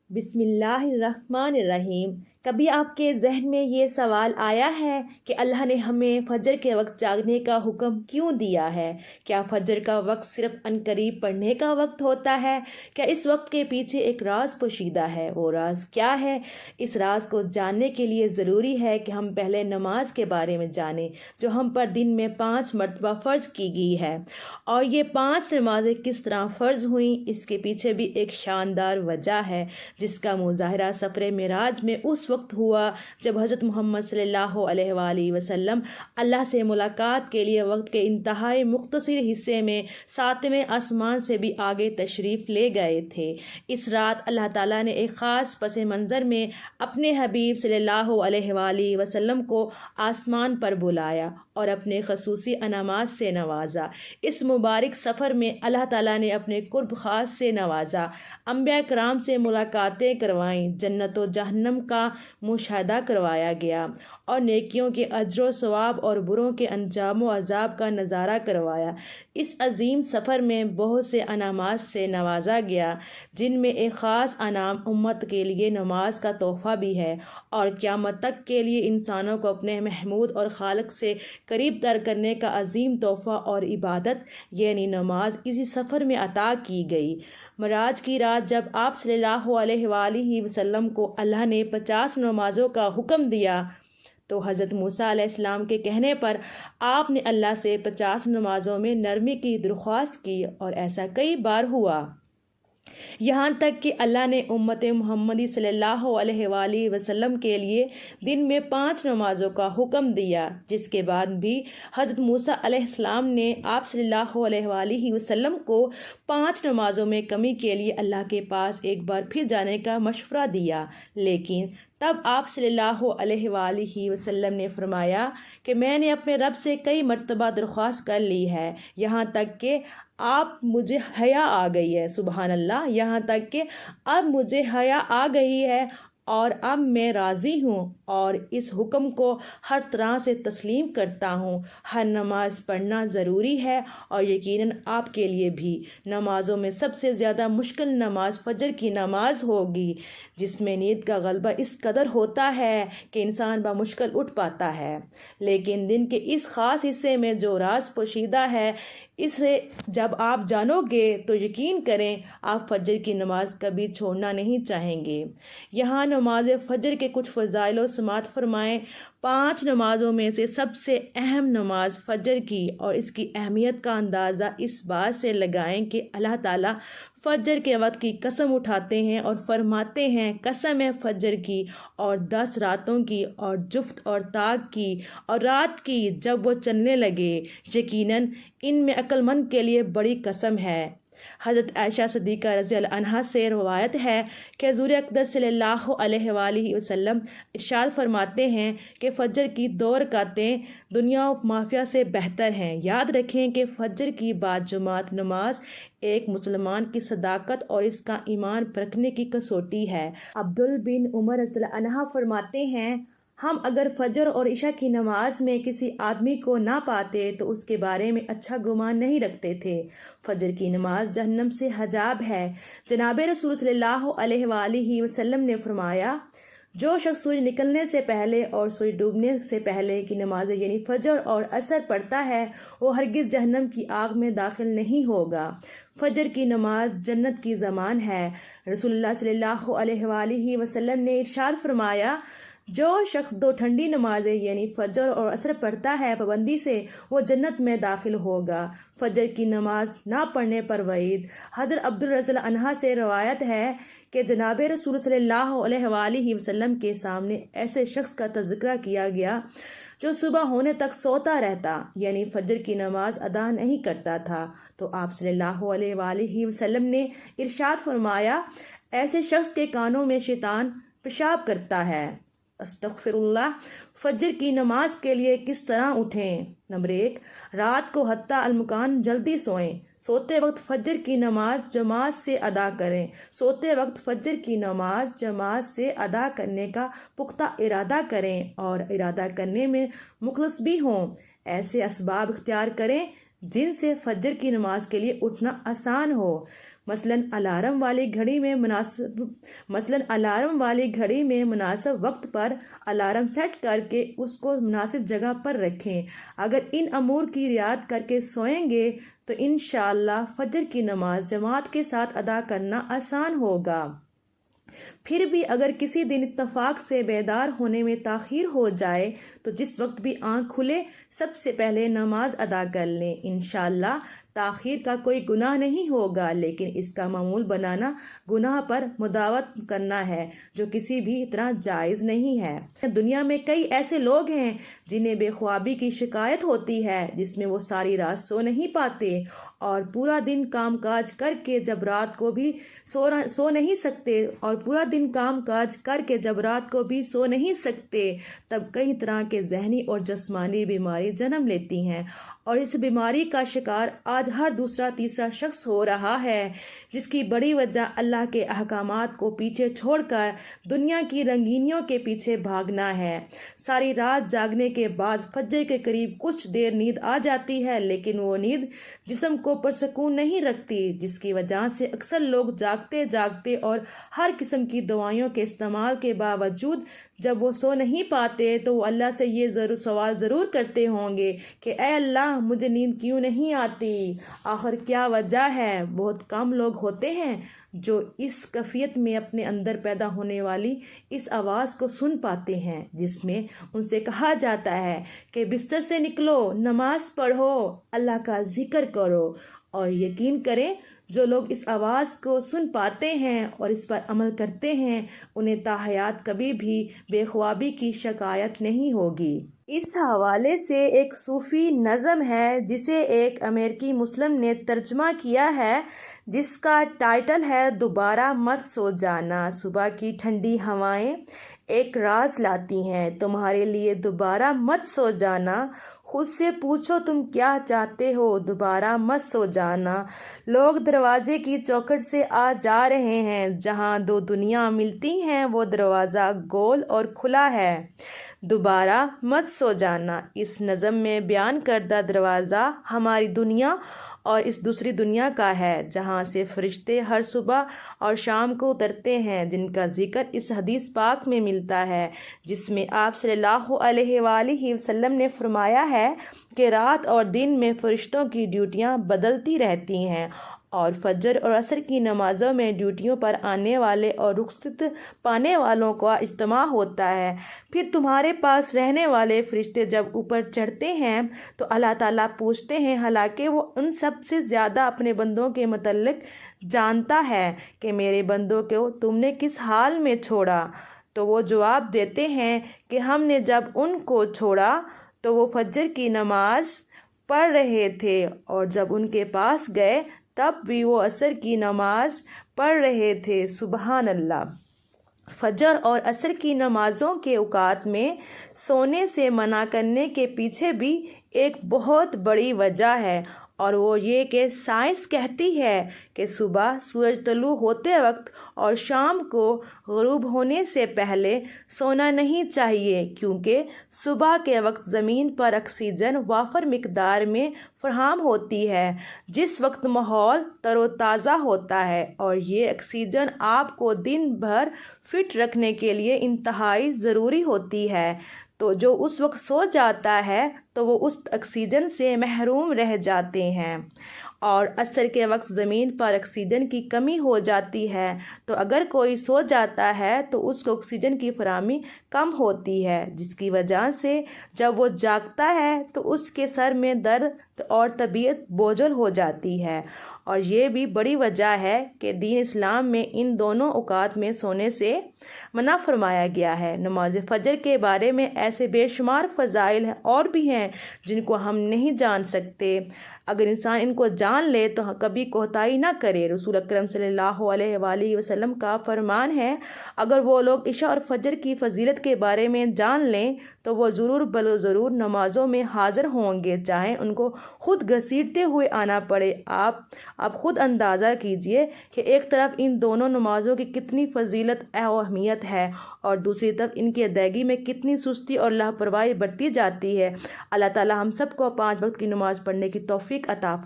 بسم اللہ الرحمن الرحیم۔ کبھی آپ کے ذہن میں یہ سوال آیا ہے کہ اللہ نے ہمیں فجر کے وقت جاگنے کا حکم کیوں دیا ہے؟ کیا فجر کا وقت صرف عنقریب پڑھنے کا وقت ہوتا ہے؟ کیا اس وقت کے پیچھے ایک راز پوشیدہ ہے؟ وہ راز کیا ہے؟ اس راز کو جاننے کے لیے ضروری ہے کہ ہم پہلے نماز کے بارے میں جانیں، جو ہم پر دن میں 5 مرتبہ فرض کی گئی ہے، اور یہ 5 نمازیں کس طرح فرض ہوئیں، اس کے پیچھے بھی ایک شاندار وجہ ہے، جس کا مظاہرہ سفر معراج میں اس وقت ہوا جب حضرت محمد صلی اللہ علیہ وآلہ وسلم اللہ سے ملاقات کے لیے وقت کے انتہائی مختصر حصے میں 7ویں آسمان سے بھی آگے تشریف لے گئے تھے۔ اس رات اللہ تعالیٰ نے ایک خاص پس منظر میں اپنے حبیب صلی اللہ علیہ وآلہ وسلم کو آسمان پر بلایا اور اپنے خصوصی انعامات سے نوازا۔ اس مبارک سفر میں اللہ تعالیٰ نے اپنے قرب خاص سے نوازا، انبیاء کرام سے ملاقاتیں کروائیں، جنت و جہنم کا مشاہدہ کروایا گیا، اور نیکیوں کے اجر و ثواب اور بروں کے انجام و عذاب کا نظارہ کروایا۔ اس عظیم سفر میں بہت سے انعامات سے نوازا گیا، جن میں ایک خاص انعام امت کے لیے نماز کا تحفہ بھی ہے، اور قیامت تک کے لیے انسانوں کو اپنے محمود اور خالق سے قریب تر کرنے کا عظیم تحفہ اور عبادت یعنی نماز اسی سفر میں عطا کی گئی۔ معراج کی رات جب آپ صلی اللہ علیہ وآلہ وسلم کو اللہ نے 50 نمازوں کا حکم دیا تو حضرت موسیٰ علیہ السلام کے کہنے پر آپ نے اللہ سے 50 نمازوں میں نرمی کی درخواست کی، اور ایسا کئی بار ہوا، یہاں تک کہ اللہ نے امت محمدی صلی اللہ علیہ وآلہ وسلم کے لیے دن میں 5 نمازوں کا حکم دیا، جس کے بعد بھی حضرت موسیٰ علیہ السلام نے آپ صلی اللہ علیہ وآلہ وسلم کو 5 نمازوں میں کمی کے لیے اللہ کے پاس ایک بار پھر جانے کا مشورہ دیا، لیکن تب آپ صلی اللہ علیہ وآلہ وسلم نے فرمایا کہ میں نے اپنے رب سے کئی مرتبہ درخواست کر لی ہے، یہاں تک کہ اب مجھے حیا آ گئی ہے، سبحان اللہ، یہاں تک کہ اب مجھے حیا آ گئی ہے، اور اب میں راضی ہوں اور اس حکم کو ہر طرح سے تسلیم کرتا ہوں۔ ہر نماز پڑھنا ضروری ہے، اور یقیناً آپ کے لیے بھی نمازوں میں سب سے زیادہ مشکل نماز فجر کی نماز ہوگی، جس میں نیند کا غلبہ اس قدر ہوتا ہے کہ انسان بمشکل اٹھ پاتا ہے، لیکن دن کے اس خاص حصے میں جو راز پوشیدہ ہے، اسے جب آپ جانو گے تو یقین کریں آپ فجر کی نماز کبھی چھوڑنا نہیں چاہیں گے۔ یہاں نماز فجر کے کچھ فضائل و سماعت فرمائیں۔ 5 نمازوں میں سے سب سے اہم نماز فجر کی، اور اس کی اہمیت کا اندازہ اس بات سے لگائیں کہ اللہ تعالیٰ فجر کے وقت کی قسم اٹھاتے ہیں اور فرماتے ہیں، قسم ہے فجر کی اور 10 راتوں کی اور جفت اور طاق کی اور رات کی جب وہ چلنے لگے، یقیناً ان میں عقل مند کے لیے بڑی قسم ہے۔ حضرت عائشہ صدیقہ رضی اللہ عنہا سے روایت ہے کہ حضور اقدس صلی اللہ علیہ وآلہ وسلم ارشاد فرماتے ہیں کہ فجر کی 2 رکعتیں دنیا و مافیہ سے بہتر ہیں۔ یاد رکھیں کہ فجر کی باجماعت نماز ایک مسلمان کی صداقت اور اس کا ایمان پرکھنے کی کسوٹی ہے۔ عبداللہ بن عمر رضی اللہ عنہ فرماتے ہیں، ہم اگر فجر اور عشاء کی نماز میں کسی آدمی کو نہ پاتے تو اس کے بارے میں اچھا گمان نہیں رکھتے تھے۔ فجر کی نماز جہنم سے حجاب ہے۔ جناب رسول صلی اللہ علیہ وآلہ وسلم نے فرمایا، جو شخص سورج نکلنے سے پہلے اور سورج ڈوبنے سے پہلے کی نماز یعنی فجر اور عصر پڑھتا ہے، وہ ہرگز جہنم کی آگ میں داخل نہیں ہوگا۔ فجر کی نماز جنت کی ضمان ہے۔ رسول اللہ صلی اللہ علیہ وآلہ وسلم نے ارشاد فرمایا، جو شخص 2 ٹھنڈی نمازیں یعنی فجر اور عصر پڑھتا ہے پابندی سے، وہ جنت میں داخل ہوگا۔ فجر کی نماز نہ پڑھنے پر وعید۔ حضرت عبداللہ رضی اللہ عنہ سے روایت ہے کہ جناب رسول صلی اللہ علیہ وآلہ وسلم کے سامنے ایسے شخص کا تذکرہ کیا گیا جو صبح ہونے تک سوتا رہتا، یعنی فجر کی نماز ادا نہیں کرتا تھا، تو آپ صلی اللہ علیہ وآلہ وسلم نے ارشاد فرمایا، ایسے شخص کے کانوں میں شیطان پیشاب کرتا ہے۔ استغفر اللہ۔ فجر کی نماز کے لیے کس طرح اٹھیں؟ نمبر 1، رات کو حتیٰ المکان جلدی سوئیں۔ سوتے وقت فجر کی نماز جماعت سے ادا کریں۔ سوتے وقت فجر کی نماز جماعت سے ادا کرنے کا پختہ ارادہ کریں، اور ارادہ کرنے میں مخلص بھی ہوں۔ ایسے اسباب اختیار کریں جن سے فجر کی نماز کے لیے اٹھنا آسان ہو۔ مثلاً الارم والی گھڑی میں مناسب وقت پر الارم سیٹ کر کے اس کو مناسب جگہ پر رکھیں۔ اگر ان امور کی رعایت کر کے سوئیں گے تو انشاءاللہ فجر کی نماز جماعت کے ساتھ ادا کرنا آسان ہوگا۔ پھر بھی اگر کسی دن اتفاق سے بیدار ہونے میں تاخیر ہو جائے تو جس وقت بھی آنکھ کھلے سب سے پہلے نماز ادا کر لیں۔ انشاءاللہ تاخیر کا کوئی گناہ نہیں ہوگا، لیکن اس کا معمول بنانا گناہ پر مداوت کرنا ہے جو کسی بھی طرح جائز نہیں ہے۔ دنیا میں کئی ایسے لوگ ہیں جنہیں بے خوابی کی شکایت ہوتی ہے، جس میں وہ ساری رات سو نہیں پاتے اور پورا دن کام کاج کر کے جب رات کو بھی سو نہیں سکتے تب کئی طرح کے ذہنی اور جسمانی بیماری جنم لیتی ہیں، اور اس بیماری کا شکار آج ہر دوسرا تیسرا شخص ہو رہا ہے، جس کی بڑی وجہ اللہ کے احکامات کو پیچھے چھوڑ کر دنیا کی رنگینیوں کے پیچھے بھاگنا ہے۔ ساری رات جاگنے کے بعد فجر کے قریب کچھ دیر نیند آ جاتی ہے، لیکن وہ نیند جسم کو پرسکون نہیں رکھتی، جس کی وجہ سے اکثر لوگ جاگتے اور ہر قسم کی دوائیوں کے استعمال کے باوجود جب وہ سو نہیں پاتے تو وہ اللہ سے یہ سوال ضرور کرتے ہوں گے کہ اے اللہ مجھے نیند کیوں نہیں آتی، آخر کیا وجہ ہے۔ بہت کم لوگ ہوتے ہیں جو اس کیفیت میں اپنے اندر پیدا ہونے والی اس آواز کو سن پاتے ہیں جس میں ان سے کہا جاتا ہے کہ بستر سے نکلو، نماز پڑھو، اللہ کا ذکر کرو، اور یقین کریں جو لوگ اس آواز کو سن پاتے ہیں اور اس پر عمل کرتے ہیں انہیں تاحیات کبھی بھی بے خوابی کی شکایت نہیں ہوگی۔ اس حوالے سے ایک صوفی نظم ہے جسے ایک امریکی مسلم نے ترجمہ کیا ہے، جس کا ٹائٹل ہے دوبارہ مت سو جانا۔ صبح کی ٹھنڈی ہوائیں ایک راز لاتی ہیں تمہارے لیے، دوبارہ مت سو جانا۔ خود سے پوچھو تم کیا چاہتے ہو، دوبارہ مت سو جانا۔ لوگ دروازے کی چوکھٹ سے آ جا رہے ہیں، جہاں دو دنیا ملتی ہیں وہ دروازہ گول اور کھلا ہے، دوبارہ مت سو جانا۔ اس نظم میں بیان کردہ دروازہ ہماری دنیا اور اس دوسری دنیا کا ہے جہاں سے فرشتے ہر صبح اور شام کو اترتے ہیں، جن کا ذکر اس حدیث پاک میں ملتا ہے جس میں آپ صلی اللہ علیہ وآلہ وسلم نے فرمایا ہے کہ رات اور دن میں فرشتوں کی ڈیوٹیاں بدلتی رہتی ہیں، اور فجر اور عصر کی نمازوں میں ڈیوٹیوں پر آنے والے اور رخصت پانے والوں کا اجتماع ہوتا ہے۔ پھر تمہارے پاس رہنے والے فرشتے جب اوپر چڑھتے ہیں تو اللہ تعالیٰ پوچھتے ہیں، حالانکہ وہ ان سب سے زیادہ اپنے بندوں کے متعلق جانتا ہے کہ میرے بندوں کو تم نے کس حال میں چھوڑا؟ تو وہ جواب دیتے ہیں کہ ہم نے جب ان کو چھوڑا تو وہ فجر کی نماز پڑھ رہے تھے، اور جب ان کے پاس گئے تب بھی وہ عصر کی نماز پڑھ رہے تھے۔ سبحان اللہ۔ فجر اور عصر کی نمازوں کے اوقات میں سونے سے منع کرنے کے پیچھے بھی ایک بہت بڑی وجہ ہے، اور وہ یہ کہ سائنس کہتی ہے کہ صبح سورج طلوع ہوتے وقت اور شام کو غروب ہونے سے پہلے سونا نہیں چاہیے، کیونکہ صبح کے وقت زمین پر آکسیجن وافر مقدار میں فراہم ہوتی ہے، جس وقت ماحول تر و تازہ ہوتا ہے، اور یہ آکسیجن آپ کو دن بھر فٹ رکھنے کے لیے انتہائی ضروری ہوتی ہے۔ تو جو اس وقت سو جاتا ہے تو وہ اس آکسیجن سے محروم رہ جاتے ہیں، اور عصر کے وقت زمین پر آکسیجن کی کمی ہو جاتی ہے، تو اگر کوئی سو جاتا ہے تو اس کو آکسیجن کی فراہمی کم ہوتی ہے، جس کی وجہ سے جب وہ جاگتا ہے تو اس کے سر میں درد اور طبیعت بوجھل ہو جاتی ہے۔ اور یہ بھی بڑی وجہ ہے کہ دین اسلام میں ان دونوں اوقات میں سونے سے منع فرمایا گیا ہے۔ نماز فجر کے بارے میں ایسے بے شمار فضائل اور بھی ہیں جن کو ہم نہیں جان سکتے، اگر انسان ان کو جان لے تو کبھی کوتاہی نہ کرے۔ رسول اکرم صلی اللہ علیہ وآلہ وسلم کا فرمان ہے، اگر وہ لوگ عشاء اور فجر کی فضیلت کے بارے میں جان لیں تو وہ ضرور ضرور نمازوں میں حاضر ہوں گے، چاہے ان کو خود گھسیٹتے ہوئے آنا پڑے۔ آپ خود اندازہ کیجئے کہ ایک طرف ان دونوں نمازوں کی کتنی فضیلت و اہمیت ہے، اور دوسری طرف ان کی ادائیگی میں کتنی سستی اور لاپرواہی برتی جاتی ہے۔ اللہ تعالی ہم سب کو 5 وقت کی نماز پڑھنے کی توفیق عطا